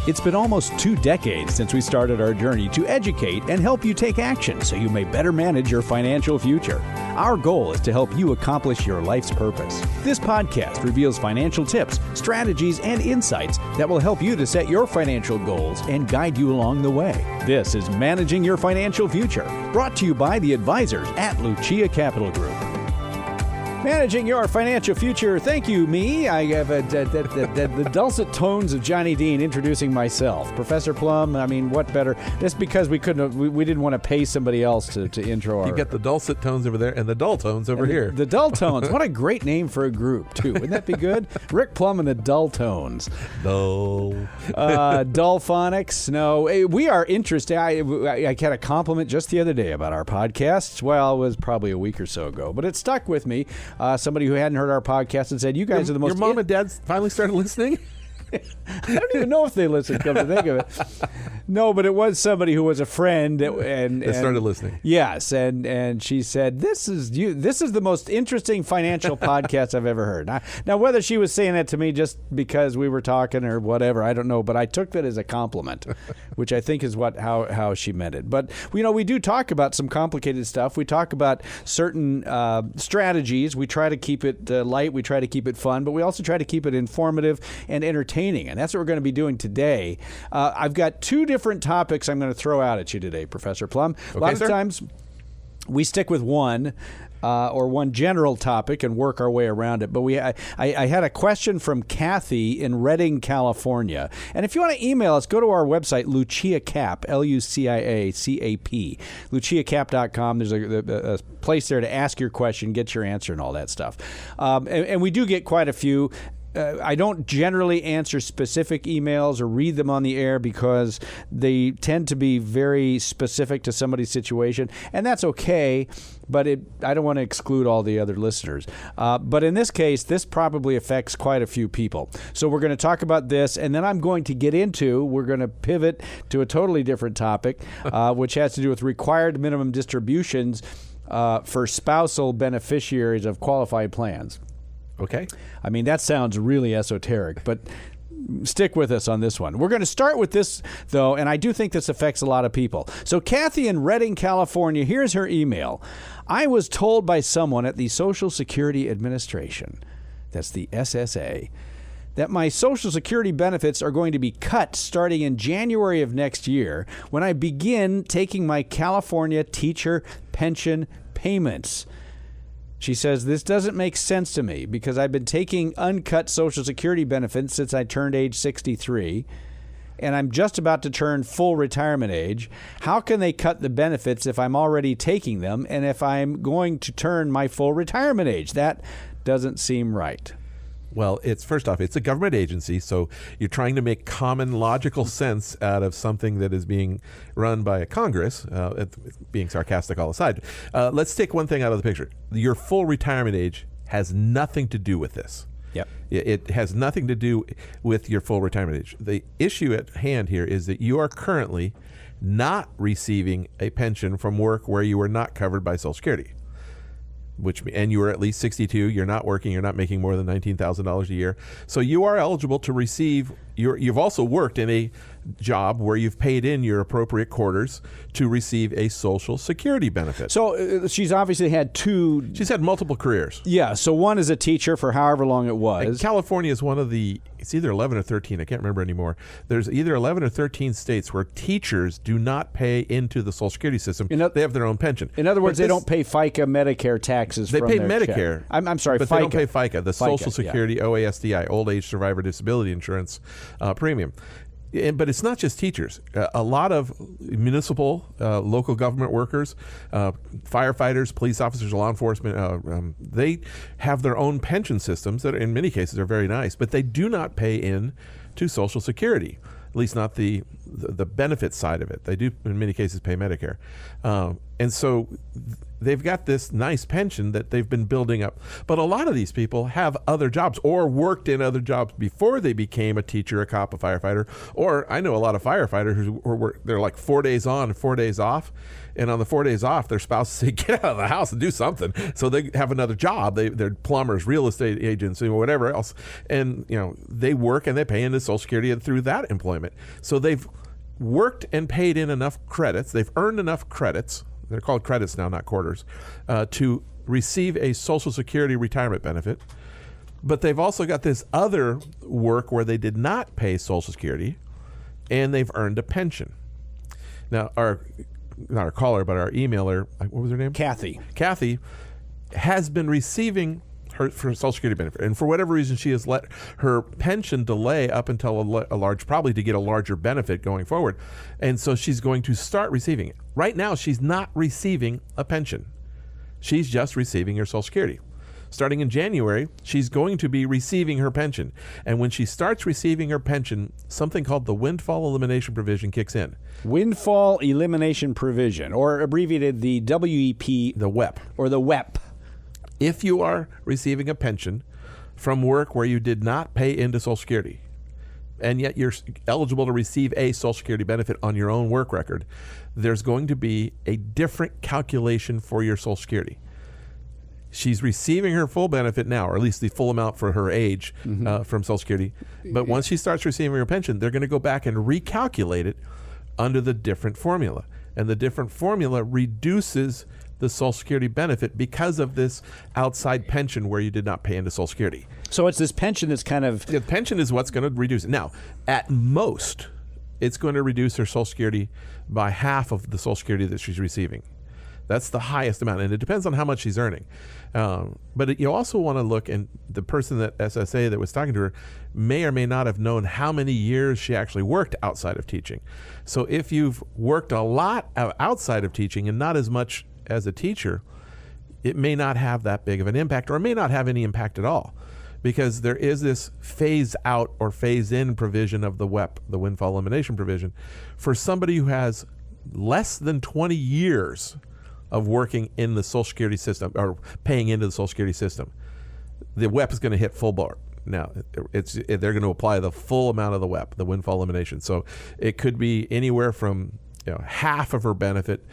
It's been almost 2 decades since we started our journey to educate and help you take action so you may better manage your financial future. Our goal is to help you accomplish your life's purpose. This podcast reveals financial tips, strategies, and insights that will help you to set your financial goals and guide you along the way. This is Managing Your Financial Future, brought to you by the advisors at Lucia Capital Group. Managing your financial future. Thank you, me. I have the dulcet tones of Johnny Dean introducing myself. Professor Plum, I mean, what better? Just because we didn't want to pay somebody else to intro our... You got the dulcet tones over there and the dull tones over here. The dull tones. What a great name for a group, too. Wouldn't that be good? Rick Plum and the dull tones. Dull. Dull phonics. No, we are interested. I had a compliment just the other day about our podcasts. Well, it was probably a week or so ago, but it stuck with me. Somebody who hadn't heard our podcast and said, you guys are the most... Your mom and dad finally started listening? I don't even know if they listen, come to think of it. No, but it was somebody who was a friend and started listening. Yes, and she said, This is the most interesting financial podcast I've ever heard. Now, whether she was saying that to me just because we were talking or whatever, I don't know, but I took that as a compliment, which I think is how she meant it. But we do talk about some complicated stuff. We talk about certain strategies. We try to keep it light. We try to keep it fun, but we also try to keep it informative and entertaining. And that's what we're going to be doing today. I've got 2 different topics I'm going to throw out at you today, Professor Plum. A lot of times we stick with one or one general topic and work our way around it. But I had a question from Kathy in Redding, California. And if you want to email us, go to our website, LuciaCap, LuciaCap, LuciaCap.com. There's a place there to ask your question, get your answer, and all that stuff. And we do get quite a few. I don't generally answer specific emails or read them on the air because they tend to be very specific to somebody's situation, and that's okay, but I don't want to exclude all the other listeners. But in this case, this probably affects quite a few people. So we're going to talk about this, and then we're going to pivot to a totally different topic, which has to do with required minimum distributions for spousal beneficiaries of qualified plans. Okay. I mean, that sounds really esoteric, but stick with us on this one. We're going to start with this, though, and I do think this affects a lot of people. So Kathy in Redding, California, here's her email. I was told by someone at the Social Security Administration, that's the SSA, that my Social Security benefits are going to be cut starting in January of next year when I begin taking my California teacher pension payments. She says, this doesn't make sense to me because I've been taking uncut Social Security benefits since I turned age 63, and I'm just about to turn full retirement age. How can they cut the benefits if I'm already taking them and if I'm going to turn my full retirement age? That doesn't seem right. Well, first off, it's a government agency, so you're trying to make common logical sense out of something that is being run by a Congress, being sarcastic all aside. Let's take one thing out of the picture. Your full retirement age has nothing to do with this. Yep. It has nothing to do with your full retirement age. The issue at hand here is that you are currently not receiving a pension from work where you are not covered by Social Security. And you are at least 62, you're not working, you're not making more than $19,000 a year. So you are eligible to receive, you've also worked in a job where you've paid in your appropriate quarters to receive a Social Security benefit. So she's obviously had 2... She's had multiple careers. Yeah, so one is a teacher for however long it was. And California is one of it's either 11 or 13, I can't remember anymore. There's either 11 or 13 states where teachers do not pay into the Social Security system. They have their own pension. In other words, they don't pay FICA Medicare taxes from their Medicare. I'm sorry, but FICA. They don't pay FICA, the Social Security OASDI, Old Age Survivor Disability Insurance premium. But it's not just teachers. A lot of municipal, local government workers, firefighters, police officers, law enforcement, they have their own pension systems that in many cases are very nice, but they do not pay in to Social Security, at least not the benefit side of it. They do in many cases pay Medicare. And so they've got this nice pension that they've been building up. But a lot of these people have other jobs or worked in other jobs before they became a teacher, a cop, a firefighter. Or I know a lot of firefighters who they're like 4 days on, 4 days off. And on the 4 days off, their spouses say, get out of the house and do something. So they have another job. They're plumbers, real estate agents, or whatever else. And, they work and they pay into Social Security through that employment. So they've worked and paid in enough credits. They've earned enough credits. They're called credits now, not quarters, to receive a Social Security retirement benefit. But they've also got this other work where they did not pay Social Security, and they've earned a pension. Now, not our caller, but our emailer, what was her name? Kathy. Kathy has been receiving her Social Security benefit, and for whatever reason, she has let her pension delay up until probably to get a larger benefit going forward, and so she's going to start receiving it. Right now, she's not receiving a pension. She's just receiving her Social Security. Starting in January, she's going to be receiving her pension, and when she starts receiving her pension, something called the windfall elimination provision kicks in. Windfall elimination provision, or abbreviated the WEP, the WEP, or the WEP. If you are receiving a pension from work where you did not pay into Social Security, and yet you're eligible to receive a Social Security benefit on your own work record, there's going to be a different calculation for your Social Security. She's receiving her full benefit now, or at least the full amount for her age from Social Security. But once she starts receiving her pension, they're going to go back and recalculate it under the different formula. And the different formula reduces the Social Security benefit because of this outside pension where you did not pay into Social Security. So it's this pension that's kind of... The pension is what's going to reduce it. Now, at most, it's going to reduce her Social Security by half of the Social Security that she's receiving. That's the highest amount, and it depends on how much she's earning. But you also want to look, and the person that SSA that was talking to her may or may not have known how many years she actually worked outside of teaching. So if you've worked a lot outside of teaching and not as much as a teacher, it may not have that big of an impact, or it may not have any impact at all, because there is this phase out or phase in provision of the WEP, the windfall elimination provision, for somebody who has less than 20 years of working in the Social Security system or paying into the Social Security system. The WEP is going to hit full bar. Now, they're going to apply the full amount of the WEP, the windfall elimination. So it could be anywhere from half of her benefit,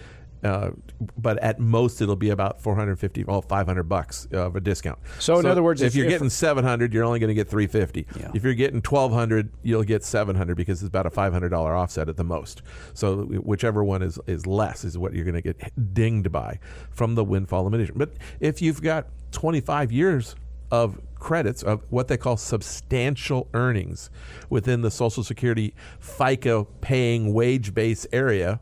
but at most it'll be about $500 of a discount. So in other words, if you're getting $700, you're only going to get $350. Yeah. If you're getting $1,200, you'll get $700 because it's about a $500 offset at the most. So whichever one is less is what you're going to get dinged by from the windfall elimination. But if you've got 25 years of credits of what they call substantial earnings within the Social Security FICA paying wage base area,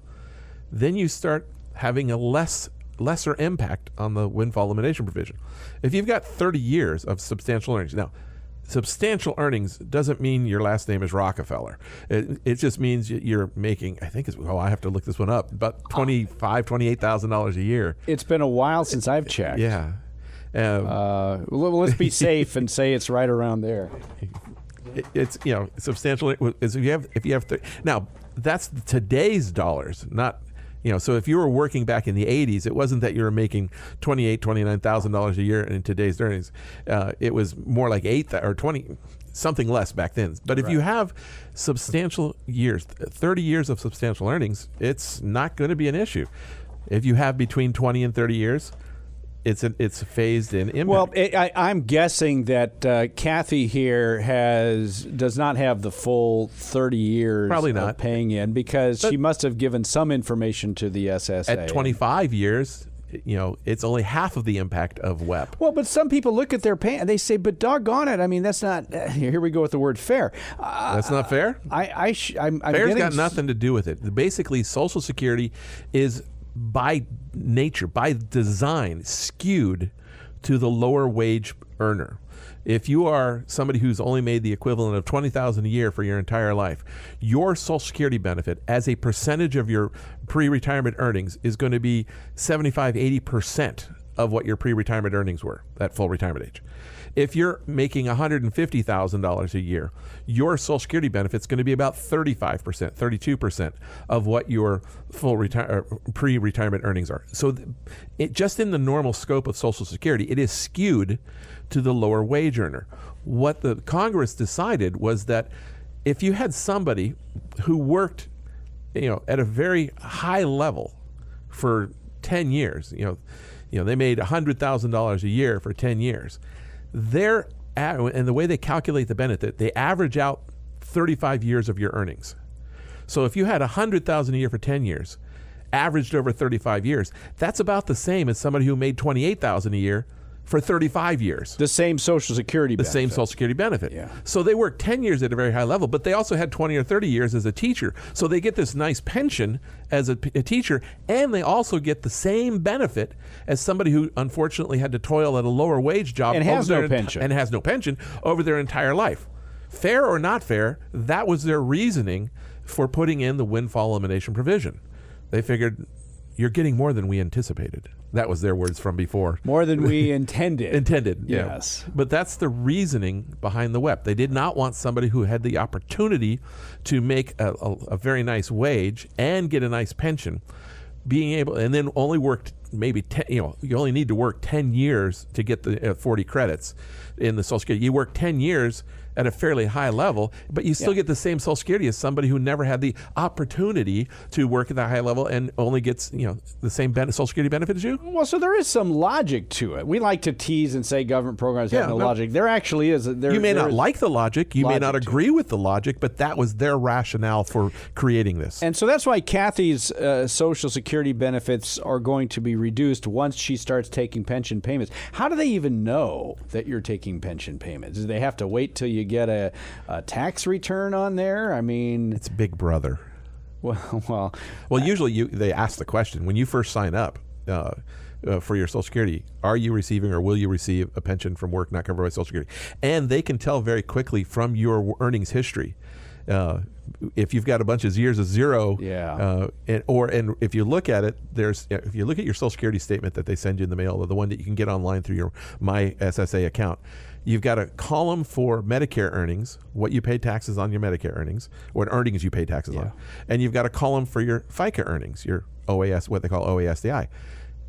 then you start having a lesser impact on the windfall elimination provision. If you've got 30 years of substantial earnings, now, substantial earnings doesn't mean your last name is Rockefeller. It just means you're making, I think I have to look this one up, about $28,000 a year. It's been a while since I've checked. Yeah. Let's be safe and say it's right around there. It's substantial. If you have now, that's today's dollars, not. So if you were working back in the 80s, it wasn't that you were making $29,000 a year in today's earnings. It was more like 8 or 20, something less back then. But if you have substantial years, 30 years of substantial earnings, it's not going to be an issue. If you have between 20 and 30 years, it's phased in impact. Well, I'm guessing that Kathy here does not have the full 30 years Probably not. of paying in, because she must have given some information to the SSA. At 25 years, it's only half of the impact of WEP. Well, but some people look at their pay and they say, but doggone it, I mean, that's not, here we go with the word fair. That's not fair? Fair's got nothing to do with it. Basically, Social Security is by nature, by design, skewed to the lower wage earner. If you are somebody who's only made the equivalent of $20,000 a year for your entire life, your Social Security benefit as a percentage of your pre-retirement earnings is going to be 75-80% of what your pre-retirement earnings were at full retirement age. If you're making $150,000 a year, your Social Security benefit's going to be about 35%, 32% of what your full pre-retirement earnings are. So just in the normal scope of Social Security, it is skewed to the lower wage earner. What the Congress decided was that if you had somebody who worked, at a very high level for 10 years, they made $100,000 a year for 10 years. And the way they calculate the benefit, they average out 35 years of your earnings. So if you had $100,000 a year for 10 years, averaged over 35 years, that's about the same as somebody who made $28,000 a year for 35 years. The same Social Security benefit. The same Social Security benefit. Yeah. So they worked 10 years at a very high level, but they also had 20 or 30 years as a teacher. So they get this nice pension as a teacher, and they also get the same benefit as somebody who unfortunately had to toil at a lower wage job. And has no pension. And has no pension over their entire life. Fair or not fair, that was their reasoning for putting in the windfall elimination provision. They figured, you're getting more than we anticipated. That was their words from before. More than we intended. Yes. Yeah. But that's the reasoning behind the WEP. They did not want somebody who had the opportunity to make a very nice wage and get a nice pension, being able, and then only worked maybe 10, you only need to work 10 years to get the 40 credits in the Social Security. You work 10 years at a fairly high level, but you still get the same Social Security as somebody who never had the opportunity to work at that high level and only gets, the same Social Security benefit as you. Well, so there is some logic to it. We like to tease and say government programs have no logic. There actually is. You may not like the logic. You may not agree with the logic, but that was their rationale for creating this. And so that's why Kathy's Social Security benefits are going to be reduced once she starts taking pension payments. How do they even know that you're taking pension payments? Do they have to wait till you get a tax return on there? I mean, it's Big Brother. Well. Usually they ask the question when you first sign up for your Social Security: are you receiving or will you receive a pension from work not covered by Social Security? And they can tell very quickly from your earnings history. If you've got a bunch of years of zero, and if you look at it, if you look at your Social Security statement that they send you in the mail, or the one that you can get online through your My SSA account, you've got a column for Medicare earnings, what you pay taxes on your Medicare earnings, what earnings you pay taxes on, and you've got a column for your FICA earnings, your OAS, what they call OASDI.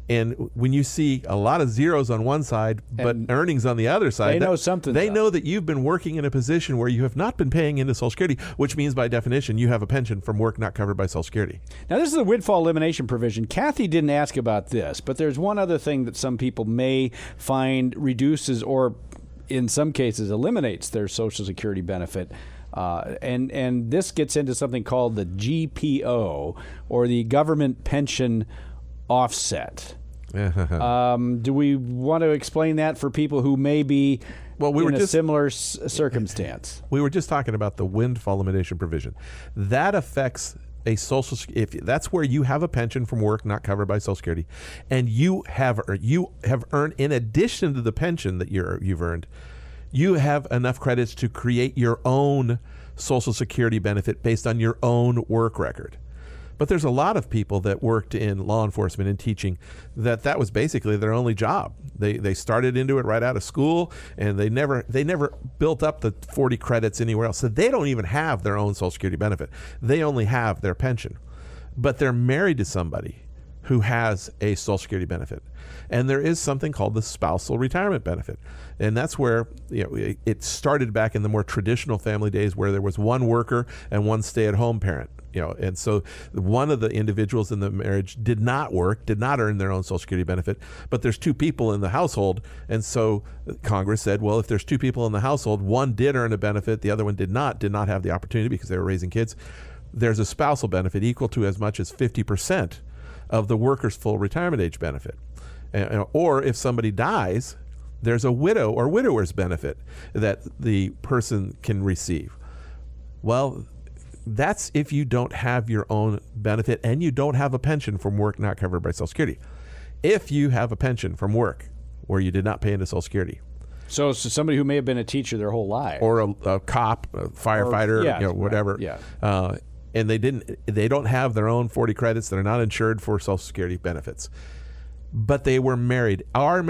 And when you see a lot of zeros on one side, but earnings on the other side, they know that you've been working in a position where you have not been paying into Social Security, which means by definition you have a pension from work not covered by Social Security. Now, this is the windfall elimination provision. Kathy didn't ask about this, but there's one other thing that some people may find reduces or in some cases eliminates their Social Security benefit. And this gets into something called the GPO, or the government pension offset. Do we want to explain that for people who may be in a similar circumstance? We were just talking about the windfall elimination provision. That affects a Social Security. If that's where you have a pension from work not covered by Social Security, and you have earned, in addition to the pension that you've earned, you have enough credits to create your own Social Security benefit based on your own work record. But there's a lot of people that worked in law enforcement and teaching that was basically their only job. They started into it right out of school, and they never built up the 40 credits anywhere else. So they don't even have their own Social Security benefit. They only have their pension. But they're married to somebody who has a Social Security benefit. And there is something called the spousal retirement benefit. And that's where it started back in the more traditional family days, where there was one worker and one stay-at-home parent. And so one of the individuals in the marriage did not earn their own Social Security benefit, but there's two people in the household. And so Congress said, well, if there's two people in the household, one did earn a benefit, the other one did not have the opportunity because they were raising kids. There's a spousal benefit equal to as much as 50% of the worker's full retirement age benefit. Or if somebody dies, there's a widow or widower's benefit that the person can receive. Well, that's if you don't have your own benefit and you don't have a pension from work not covered by Social Security. If you have a pension from work where you did not pay into Social Security. So somebody who may have been a teacher their whole life. Or a cop, a firefighter, whatever. Right, yeah. And they don't have their own 40 credits. They're not insured for Social Security benefits. but they were married, were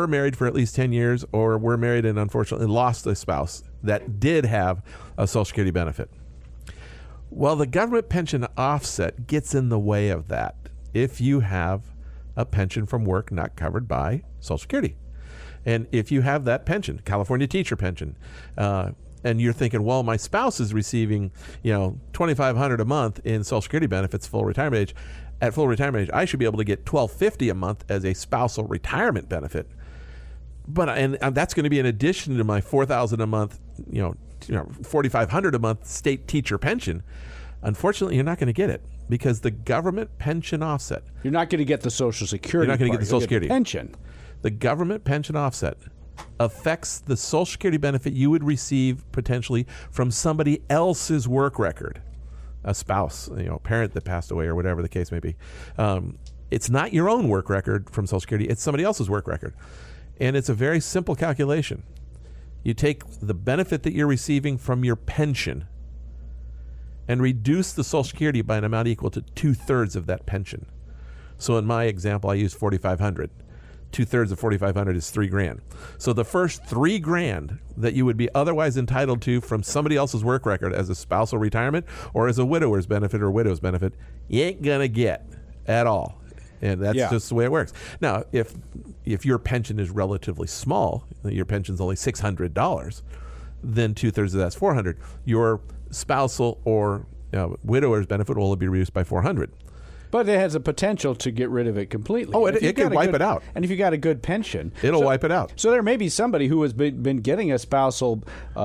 married for at least 10 years, or were married and unfortunately lost a spouse that did have a Social Security benefit. Well, the government pension offset gets in the way of that if you have a pension from work not covered by Social Security. And if you have that pension, California teacher pension, and you're thinking, well, my spouse is receiving, $2,500 a month in Social Security benefits, full retirement age. At full retirement age, I should be able to get $1,250 a month as a spousal retirement benefit. But and that's going to be in addition to my $4,000 a month, $4,500 a month state teacher pension. Unfortunately, you're not going to get it because the government pension offset. You're not going to get the Social Security. You're not going to get the Social Security pension. The government pension offset affects the Social Security benefit you would receive potentially from somebody else's work record, a spouse, a parent that passed away or whatever the case may be. It's not your own work record from Social Security. It's somebody else's work record. And it's a very simple calculation. You take the benefit that you're receiving from your pension and reduce the Social Security by an amount equal to 2/3 of that pension. So in my example, I use $4,500. 2/3 of $4,500 is $3,000. So the first $3,000 that you would be otherwise entitled to from somebody else's work record as a spousal retirement or as a widower's benefit or widow's benefit, you ain't gonna get at all. And that's just the way it works. Now, if your pension is relatively small, your pension's only $600, then 2/3 of that's $400. Your spousal or widower's benefit will be reduced by $400. But it has a potential to get rid of it completely. Oh, it can wipe it out. And if you got a good pension, it'll wipe it out. So there may be somebody who has been getting a spousal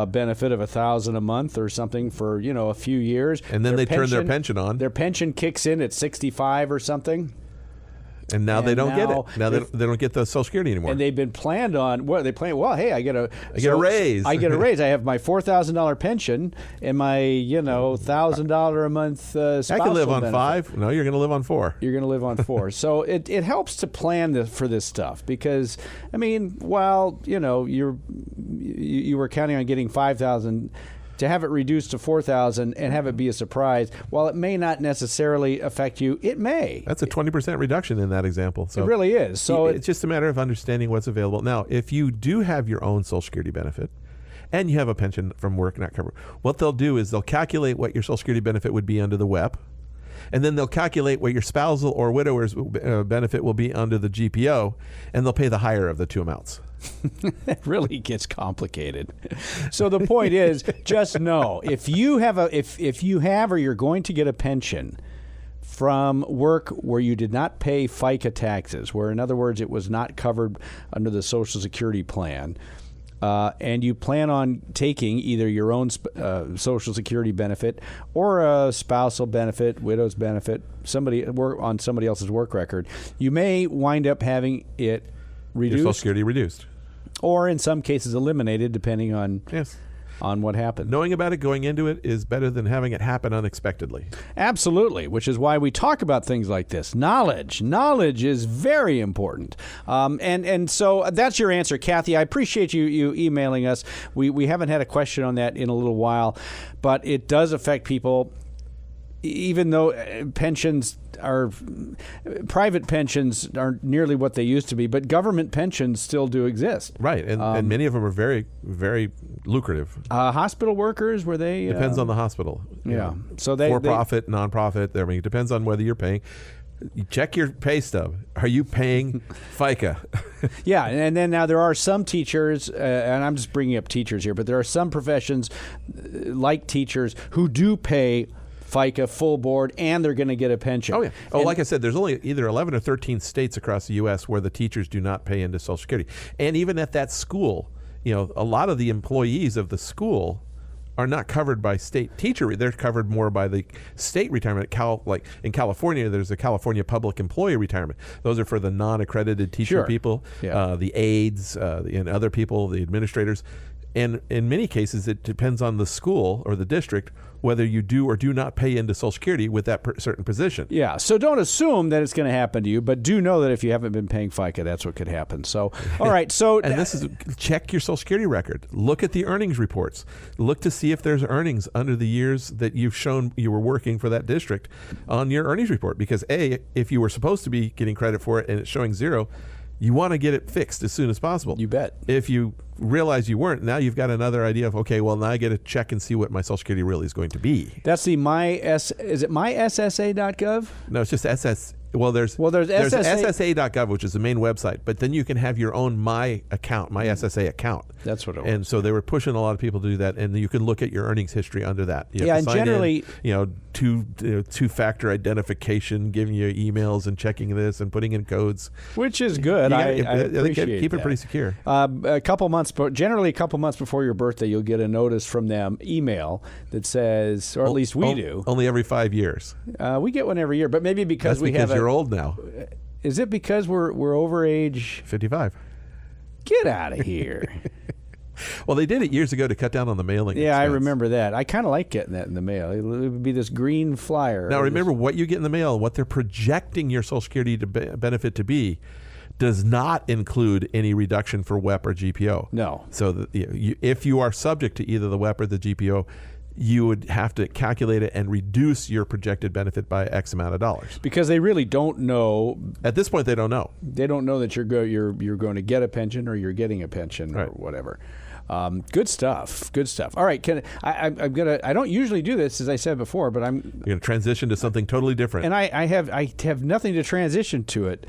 benefit of $1,000 a month or something for a few years, and then they turn their pension on. Their pension kicks in at 65 or something. And now they don't get it. Now they don't get the Social Security anymore. And they've been planned on. Well, hey, I get a raise. I get a raise. I have my $4,000 pension and my $1,000 a month spousal I can live on benefit. $5. No, you're going to live on $4. You're going to live on $4. So it helps to plan for this stuff because while you were counting on getting $5,000. To have it reduced to $4,000 and have it be a surprise, while it may not necessarily affect you, it may. That's a 20% reduction in that example. So it really is. So it's just a matter of understanding what's available. Now, if you do have your own Social Security benefit and you have a pension from work not covered, what they'll do is they'll calculate what your Social Security benefit would be under the WEP, and then they'll calculate what your spousal or widower's benefit will be under the GPO, and they'll pay the higher of the two amounts. That really gets complicated. So the point is, just know if you have or you're going to get a pension from work where you did not pay FICA taxes, where in other words it was not covered under the Social Security plan, and you plan on taking either your own Social Security benefit or a spousal benefit, widow's benefit, on somebody else's work record, you may wind up having it reduced. Your Social Security reduced. Or in some cases eliminated, depending on what happened. Knowing about it going into it is better than having it happen unexpectedly. Absolutely, which is why we talk about things like this. Knowledge is very important. And so that's your answer, Kathy. I appreciate you emailing us. We haven't had a question on that in a little while, but it does affect people. Even though private pensions aren't nearly what they used to be, but government pensions still do exist. Right, and many of them are very, very lucrative. Hospital workers, were they? Depends on the hospital. Yeah. So for-profit, non-profit. It depends on whether you're paying. You check your pay stub. Are you paying FICA? Yeah, and then now there are some teachers, and I'm just bringing up teachers here, but there are some professions like teachers who do pay FICA full board, and they're going to get a pension. Oh, yeah. Like I said, there's only either 11 or 13 states across the U.S. where the teachers do not pay into Social Security. And even at that school, a lot of the employees of the school are not covered by state teacher. They're covered more by the state retirement. Like in California, there's the California Public Employee Retirement. Those are for the non-accredited teacher people, the aides, and other people, the administrators. And in many cases, it depends on the school or the district whether you do or do not pay into Social Security with that certain position. Yeah, so don't assume that it's going to happen to you, but do know that if you haven't been paying FICA, that's what could happen. So, all right, so... And this is, check your Social Security record. Look at the earnings reports. Look to see if there's earnings under the years that you've shown you were working for that district on your earnings report. Because A, if you were supposed to be getting credit for it and it's showing zero, you want to get it fixed as soon as possible. You bet. If you realize you weren't, now you've got another idea of, okay, well, now I get to check and see what my Social Security really is going to be. That's the is it myssa.gov? No, it's just SS. Well, there's SSA.gov, which is the main website, but then you can have your own My SSA account. That's what it was. And so they were pushing a lot of people to do that, and you can look at your earnings history under that. You have Yeah, to and sign generally, two-factor identification, giving you emails and checking this and putting in codes, which is good. I appreciate keep that. it pretty secure. Generally a couple months before your birthday, you'll get a notice from them, email that says, or at least we do. Only every 5 years. We get one every year, but maybe because you're old now. Is it because we're over age 55? Get out of here. Well, they did it years ago to cut down on the mailing Yeah, expense. I remember that. I kind of like getting that in the mail. It would be this green flyer. Now, remember, what you get in the mail, what they're projecting your Social Security benefit to be, does not include any reduction for WEP or GPO. No. So if you are subject to either the WEP or the GPO, you would have to calculate it and reduce your projected benefit by X amount of dollars. Because they really don't know. At this point, they don't know. They don't know that you're going to get a pension or you're getting a pension or whatever. Good stuff. Good stuff. All right, I'm gonna. I don't usually do this, as I said before, but You're gonna transition to something totally different. And I have nothing to transition to it.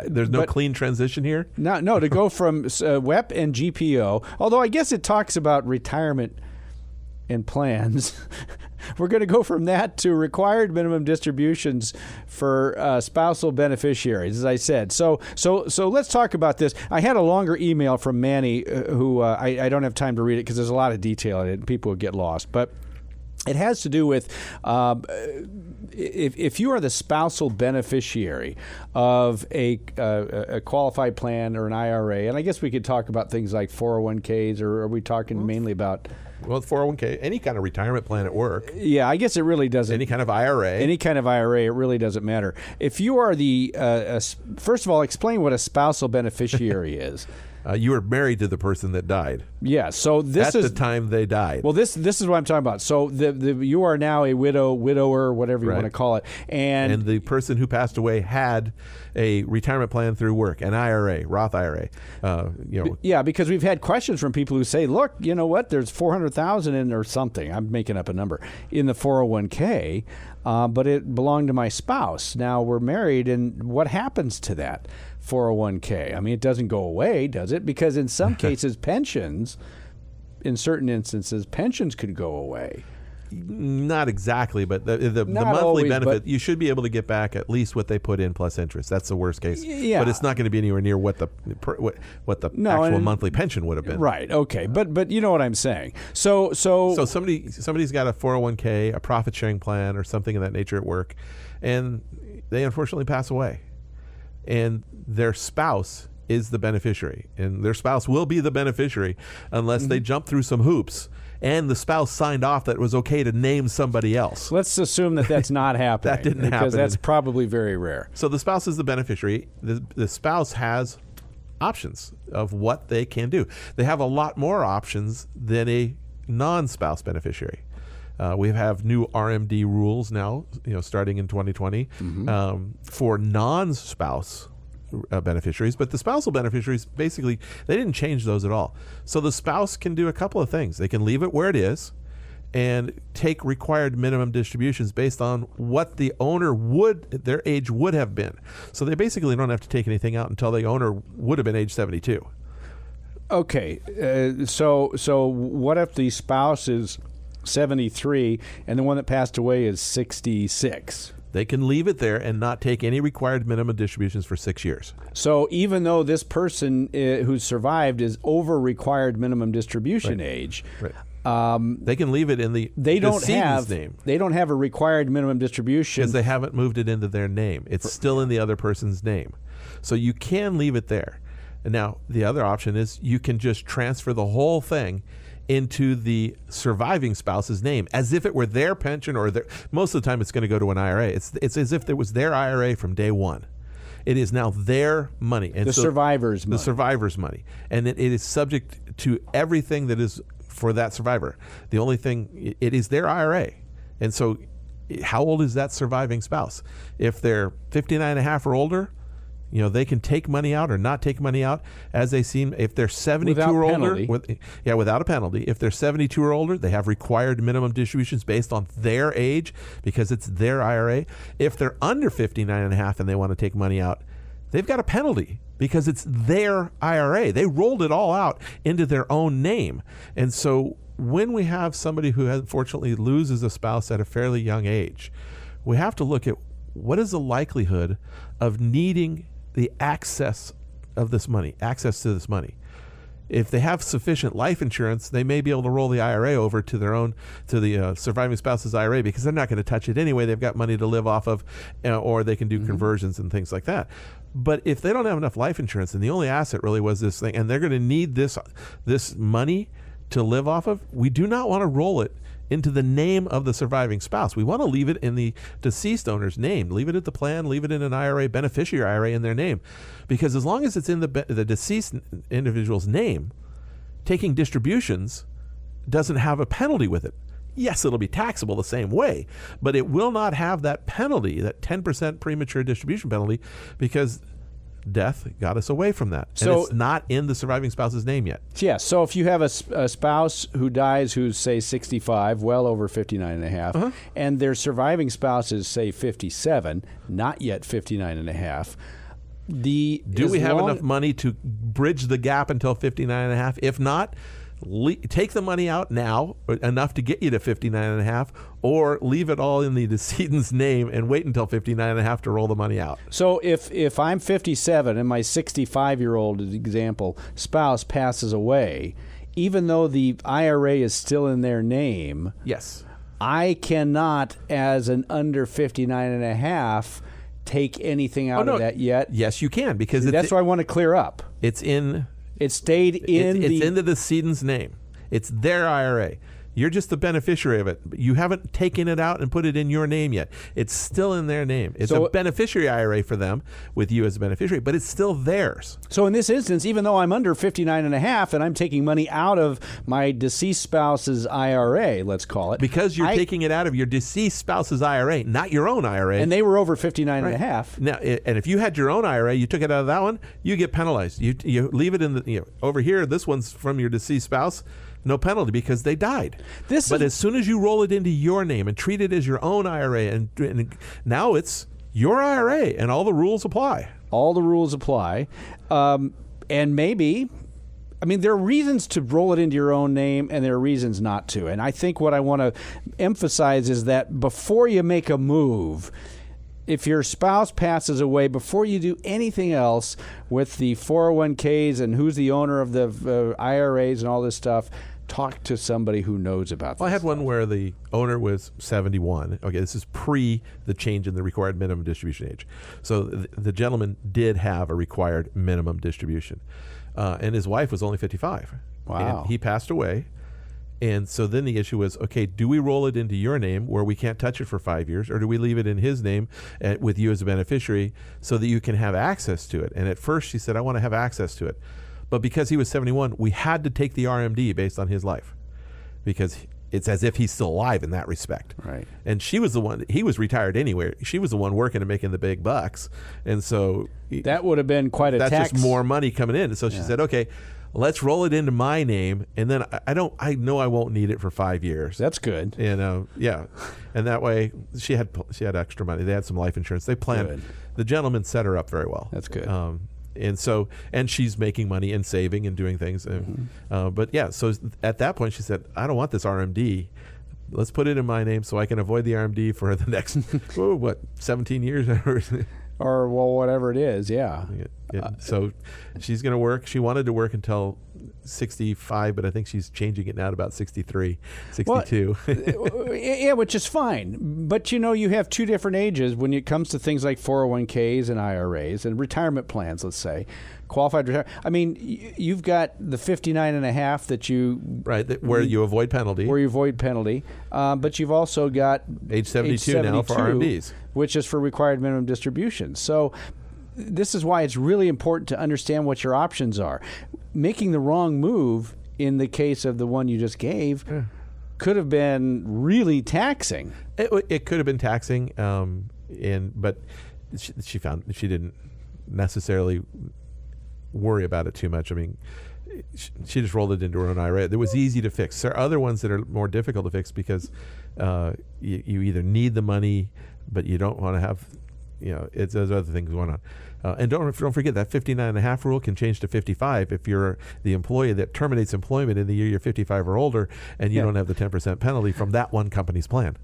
There's no clean transition here. No. To go from WEP and GPO, although I guess it talks about retirement and plans. We're going to go from that to required minimum distributions for spousal beneficiaries, as I said. So let's talk about this. I had a longer email from Manny, who I don't have time to read it because there's a lot of detail in it and people would get lost. But it has to do with if you are the spousal beneficiary of a qualified plan or an IRA, and I guess we could talk about things like 401ks, or are we talking mainly about... Well, 401k, any kind of retirement plan at work. Yeah, I guess it really doesn't. Any kind of IRA. Any kind of IRA, it really doesn't matter. If you are the, first of all, explain what a spousal beneficiary is. You were married to the person that died. Yeah, so this is at the time they died. Well, this is what I'm talking about. So you are now a widower, whatever you want to call it, and the person who passed away had a retirement plan through work, an IRA, Roth IRA. Yeah, because we've had questions from people who say, "Look, you know what? There's $400,000 in or something. I'm making up a number in the 401k, but it belonged to my spouse. Now we're married, and what happens to that 401k? I mean, it doesn't go away, does it? Because in some cases, pensions, in certain instances, pensions could go away. Not exactly, but the monthly always, benefit, you should be able to get back at least what they put in plus interest. That's the worst case. Yeah. But it's not going to be anywhere near what the actual monthly pension would have been. Right. Okay. But you know what I'm saying. So somebody's got a 401k, a profit sharing plan, or something of that nature at work, and they unfortunately pass away, and their spouse is the beneficiary, and their spouse will be the beneficiary unless they jump through some hoops and the spouse signed off that it was okay to name somebody else. Let's assume that that's not happening. That didn't happen. Because that's probably very rare. So the spouse is the beneficiary. The spouse has options of what they can do. They have a lot more options than a non-spouse beneficiary. We have new RMD rules now, starting in 2020 for non-spouse beneficiaries, but the spousal beneficiaries, basically, they didn't change those at all. So the spouse can do a couple of things. They can leave it where it is and take required minimum distributions based on what the owner their age would have been. So they basically don't have to take anything out until the owner would have been age 72. Okay, so what if the spouse is 73 and the one that passed away is 66? They can leave it there and not take any required minimum distributions for 6 years. So even though this person who survived is over required minimum distribution age, they can leave it in the decedent's name. They don't have a required minimum distribution because they haven't moved it into their name. It's still in the other person's name. So you can leave it there. And now, the other option is you can just transfer the whole thing into the surviving spouse's name as if it were their pension or their, most of the time it's going to go to an IRA. It's as if it was their IRA from day one. It is now their money. And the survivor's money. The survivor's money. And it is subject to everything that is for that survivor. The only thing, it is their IRA. And so how old is that surviving spouse? If they're 59 and a half or older, they can take money out or not take money out as they seem. If they're 72 without or penalty. older, without a penalty. If they're 72 or older, they have required minimum distributions based on their age because it's their IRA. If they're under 59 and a half and they want to take money out, they've got a penalty because it's their IRA. They rolled it all out into their own name. And so when we have somebody who unfortunately loses a spouse at a fairly young age, we have to look at what is the likelihood of needing the access to this money. If they have sufficient life insurance, they may be able to roll the IRA over to the surviving spouse's IRA because they're not going to touch it anyway. They've got money to live off of, or they can do conversions and things like that. But if they don't have enough life insurance and the only asset really was this thing, and they're going to need this money to live off of, we do not want to roll it into the name of the surviving spouse. We want to leave it in the deceased owner's name. Leave it at the plan, leave it in an IRA, beneficiary IRA in their name. Because as long as it's in the deceased individual's name, taking distributions doesn't have a penalty with it. Yes, it'll be taxable the same way, but it will not have that penalty, that 10% premature distribution penalty, because death got us away from that. So, and it's not in the surviving spouse's name yet. Yeah, so if you have a spouse who dies who's, say, 65, well over 59 and a half, and their surviving spouse is, say, 57, not yet 59 and a half, do we have enough money to bridge the gap until 59 and a half? If not, take the money out now, enough to get you to 59 and a half, or leave it all in the decedent's name and wait until 59 and a half to roll the money out. So if I'm 57 and my 65-year-old example spouse passes away, even though the IRA is still in their name, yes, I cannot, as an under 59 and a half, take anything out of that yet. Yes, you can, because that's what I want to clear up. It's in. It stayed in it's in the decedent's name. It's their IRA. You're just the beneficiary of it. You haven't taken it out and put it in your name yet. It's still in their name. It's a beneficiary IRA for them with you as a beneficiary, but it's still theirs. So in this instance, even though I'm under 59 and a half and I'm taking money out of my deceased spouse's IRA, let's call it. Because you're taking it out of your deceased spouse's IRA, not your own IRA. And they were over 59 and a half. Now, and if you had your own IRA, you took it out of that one, you get penalized. You leave it in the, over here, this one's from your deceased spouse. No penalty because they died. But as soon as you roll it into your name and treat it as your own IRA, and now it's your IRA, and all the rules apply. All the rules apply. And maybe, there are reasons to roll it into your own name, and there are reasons not to. And I think what I want to emphasize is that before you make a move, if your spouse passes away, before you do anything else with the 401ks and who's the owner of the IRAs and all this stuff, talk to somebody who knows about this. Well, I had one where the owner was 71. Okay, this is pre the change in the required minimum distribution age. So the gentleman did have a required minimum distribution. And his wife was only 55. Wow. And he passed away. And so then the issue was, okay, do we roll it into your name where we can't touch it for 5 years, or do we leave it in his name with you as a beneficiary so that you can have access to it? And at first she said, I want to have access to it. But because he was 71, we had to take the RMD based on his life because it's as if he's still alive in that respect. Right. And she was the one, he was retired anyway. She was the one working and making the big bucks. And so that would have been quite a tax. That's just more money coming in. And so she said, okay, let's roll it into my name, and then I know I won't need it for 5 years. That's good. Yeah, and that way she had extra money. They had some life insurance. They planned. Good. The gentleman set her up very well. That's good. And she's making money and saving and doing things. But yeah, so at that point she said, I don't want this RMD. Let's put it in my name so I can avoid the RMD for the next 17 years. Or, well, whatever it is, yeah. So she's going to work. She wanted to work until 65, but I think she's changing it now to about 63, 62. Well, yeah, which is fine. But, you have two different ages when it comes to things like 401ks and IRAs and retirement plans, let's say. Qualified retirement. I mean, you've got the 59 and a half that you... Right, where you avoid penalty. But you've also got... Age 72 now for RMDs. Which is for required minimum distributions. So this is why it's really important to understand what your options are. Making the wrong move in the case of the one you just gave could have been really taxing. It could have been taxing, but she found she didn't necessarily worry about it too much. I mean, she just rolled it into her own IRA. It was easy to fix. There are other ones that are more difficult to fix because you either need the money, but you don't want to have, there's other things going on. And don't forget that 59.5 rule can change to 55 if you're the employee that terminates employment in the year you're 55 or older, and you don't have the 10% penalty from that one company's plan.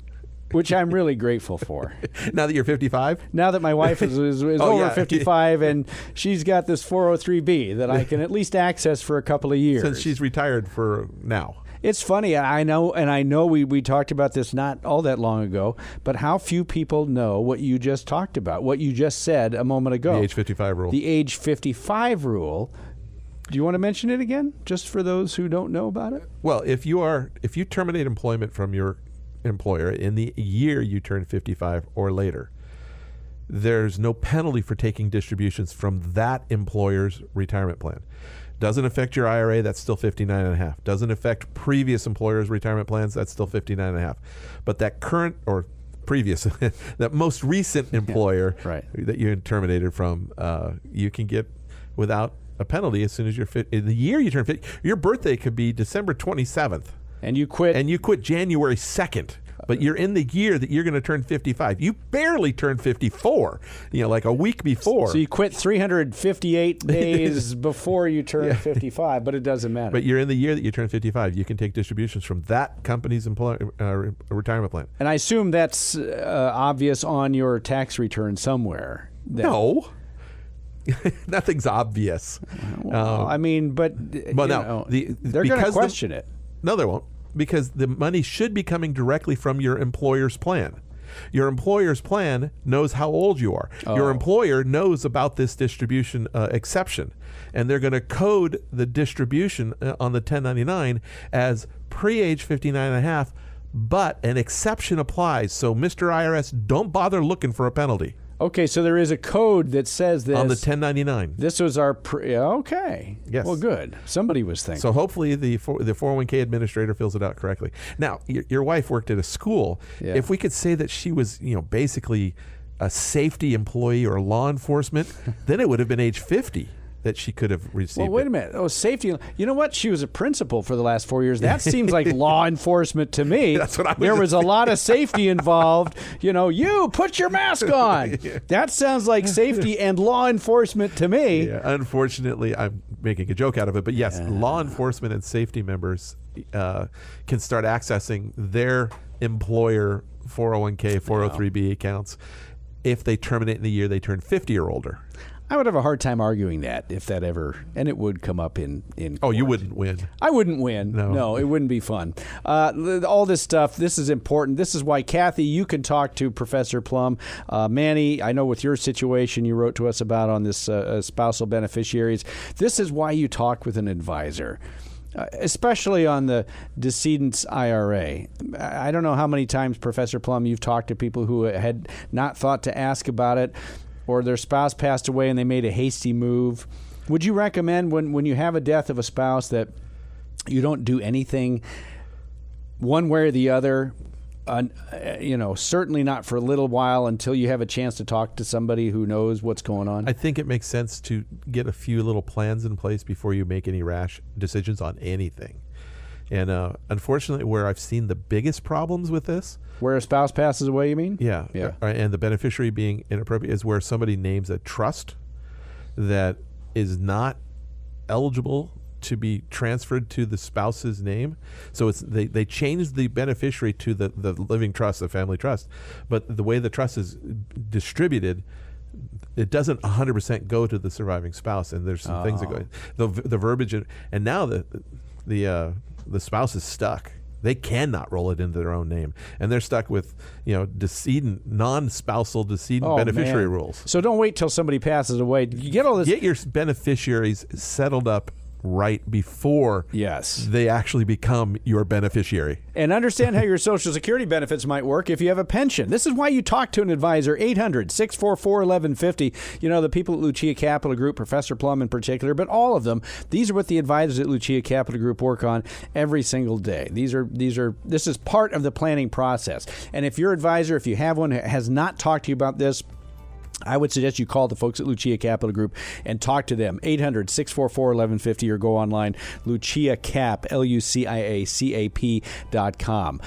Which I'm really grateful for. Now that you're 55? Now that my wife is over 55 and she's got this 403B that I can at least access for a couple of years. Since she's retired for now. It's funny, I know we talked about this not all that long ago, but how few people know what you just talked about, what you just said a moment ago. The age 55 rule. The age 55 rule. Do you want to mention it again, just for those who don't know about it? Well, if you terminate employment from your employer in the year you turn 55 or later, there's no penalty for taking distributions from that employer's retirement plan. Doesn't affect your IRA, that's still 59.5. Doesn't affect previous employers' retirement plans, that's still 59.5. But that current or previous, that most recent employer that you terminated from, you can get without a penalty as soon as you're in the year you turn 50. Your birthday could be December 27th. And you quit January 2nd. But you're in the year that you're going to turn 55. You barely turned 54, like a week before. So you quit 358 days before you turn 55, but it doesn't matter. But you're in the year that you turn 55. You can take distributions from that company's retirement plan. And I assume that's obvious on your tax return somewhere. No. Nothing's obvious. Well, they're going to question it. No, they won't. Because the money should be coming directly from your employer's plan. Your employer's plan knows how old you are. Your employer knows about this distribution exception, and they're going to code the distribution on the 1099 as pre-age 59.5, but an exception applies. So, Mr. IRS, don't bother looking for a penalty. Okay, so there is a code that says this. On the 1099. This was our okay. Yes. Well, good. Somebody was thinking. So hopefully the 401k administrator fills it out correctly. Now, your wife worked at a school. Yeah. If we could say that she was, basically a safety employee or law enforcement, then it would have been age 50 that she could have received. Well, wait a minute. Oh, safety. You know what? She was a principal for the last 4 years. That seems like law enforcement to me. That's what I was There was a lot of safety involved. You put your mask on. That sounds like safety and law enforcement to me. Yeah, unfortunately, I'm making a joke out of it. But yes, law enforcement and safety members can start accessing their employer 401k, 403b accounts if they terminate in the year they turn 50 or older. I would have a hard time arguing that if that ever, and it would come up in court. You wouldn't win. I wouldn't win. No, it wouldn't be fun. All this stuff, this is important. This is why, Kathy, you can talk to Professor Plum. Manny, I know with your situation you wrote to us about on this spousal beneficiaries, this is why you talk with an advisor. Especially on the decedent's IRA. I don't know how many times, Professor Plum, you've talked to people who had not thought to ask about it, or their spouse passed away and they made a hasty move. Would you recommend when you have a death of a spouse that you don't do anything one way or the other? Certainly not for a little while until you have a chance to talk to somebody who knows what's going on. I think it makes sense to get a few little plans in place before you make any rash decisions on anything. And unfortunately, where I've seen the biggest problems with this... Where a spouse passes away, you mean? Yeah. And the beneficiary being inappropriate is where somebody names a trust that is not eligible to be transferred to the spouse's name. So they changed the beneficiary to the living trust, the family trust. But the way the trust is distributed, it doesn't 100% go to the surviving spouse, and there's some things that go. The verbiage, and now the spouse is stuck. They cannot roll it into their own name, and they're stuck with decedent, non-spousal decedent beneficiary rules. So don't wait till somebody passes away. You get all this. Get your beneficiaries settled up right before they actually become your beneficiary. And understand how your Social Security benefits might work if you have a pension. This is why you talk to an advisor, 800-644-1150. The people at Lucia Capital Group, Professor Plum in particular, but all of them, these are what the advisors at Lucia Capital Group work on every single day. This is part of the planning process. And if your advisor, if you have one, has not talked to you about this, I would suggest you call the folks at Lucia Capital Group and talk to them. 800-644-1150 or go online, LuciaCap, LuciaCap.com.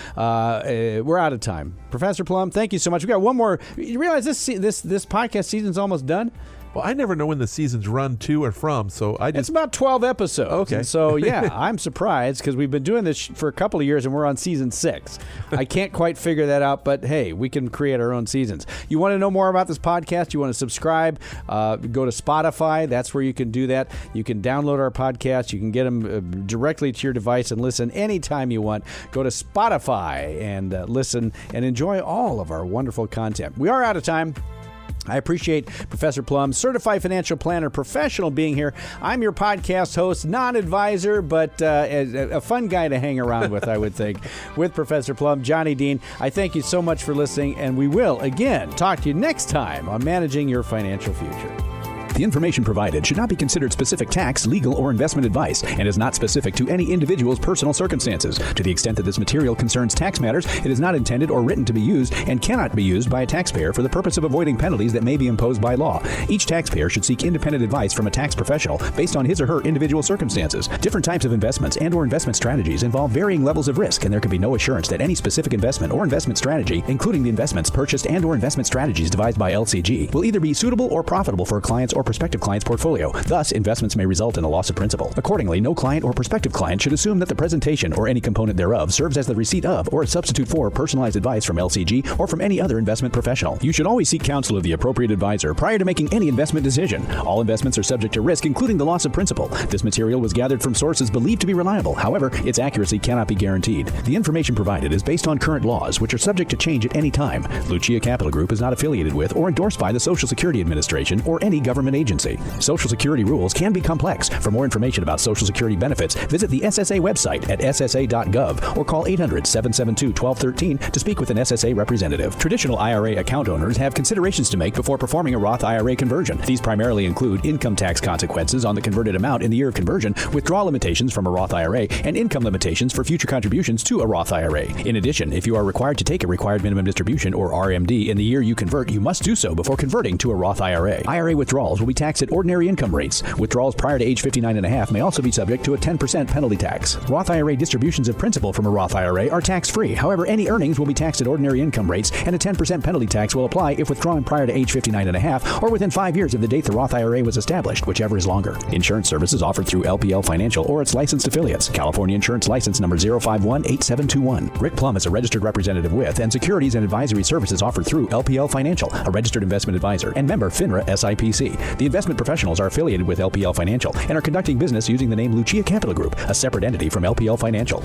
We're out of time. Professor Plum, thank you so much. We got one more. You realize this podcast season's almost done? Well, I never know when the seasons run to or from, so It's about 12 episodes. Okay. And so, I'm surprised because we've been doing this for a couple of years and we're on season 6. I can't quite figure that out, but hey, we can create our own seasons. You want to know more about this podcast? You want to subscribe? Go to Spotify. That's where you can do that. You can download our podcast. You can get them directly to your device and listen anytime you want. Go to Spotify and listen and enjoy all of our wonderful content. We are out of time. I appreciate Professor Plum, certified financial planner professional, being here. I'm your podcast host, non-advisor, but a fun guy to hang around with, I would think, with Professor Plum, Johnny Dean. I thank you so much for listening, and we will, again, talk to you next time on Managing Your Financial Future. The information provided should not be considered specific tax, legal, or investment advice and is not specific to any individual's personal circumstances. To the extent that this material concerns tax matters, it is not intended or written to be used and cannot be used by a taxpayer for the purpose of avoiding penalties that may be imposed by law. Each taxpayer should seek independent advice from a tax professional based on his or her individual circumstances. Different types of investments and or investment strategies involve varying levels of risk, and there can be no assurance that any specific investment or investment strategy, including the investments purchased and or investment strategies devised by LCG, will either be suitable or profitable for a client's or prospective client's portfolio. Thus, investments may result in a loss of principal. Accordingly, no client or prospective client should assume that the presentation or any component thereof serves as the receipt of or a substitute for personalized advice from LCG or from any other investment professional. You should always seek counsel of the appropriate advisor prior to making any investment decision. All investments are subject to risk, including the loss of principal. This material was gathered from sources believed to be reliable. However, its accuracy cannot be guaranteed. The information provided is based on current laws, which are subject to change at any time. Lucia Capital Group is not affiliated with or endorsed by the Social Security Administration or any government agency. Social Security rules can be complex. For more information about Social Security benefits, visit the SSA website at ssa.gov or call 800-772-1213 to speak with an SSA representative. Traditional IRA account owners have considerations to make before performing a Roth IRA conversion. These primarily include income tax consequences on the converted amount in the year of conversion, withdrawal limitations from a Roth IRA, and income limitations for future contributions to a Roth IRA. In addition, if you are required to take a required minimum distribution or RMD in the year you convert, you must do so before converting to a Roth IRA. IRA withdrawals will be taxed at ordinary income rates. Withdrawals prior to age 59.5 may also be subject to a 10% penalty tax. Roth IRA distributions of principal from a Roth IRA are tax-free. However, any earnings will be taxed at ordinary income rates, and a 10% penalty tax will apply if withdrawn prior to age 59.5 or within 5 years of the date the Roth IRA was established, whichever is longer. Insurance services offered through LPL Financial or its licensed affiliates. California Insurance License Number 0518721. Rick Plum is a registered representative with and securities and advisory services offered through LPL Financial, a registered investment advisor, and member FINRA SIPC. The investment professionals are affiliated with LPL Financial and are conducting business using the name Lucia Capital Group, a separate entity from LPL Financial.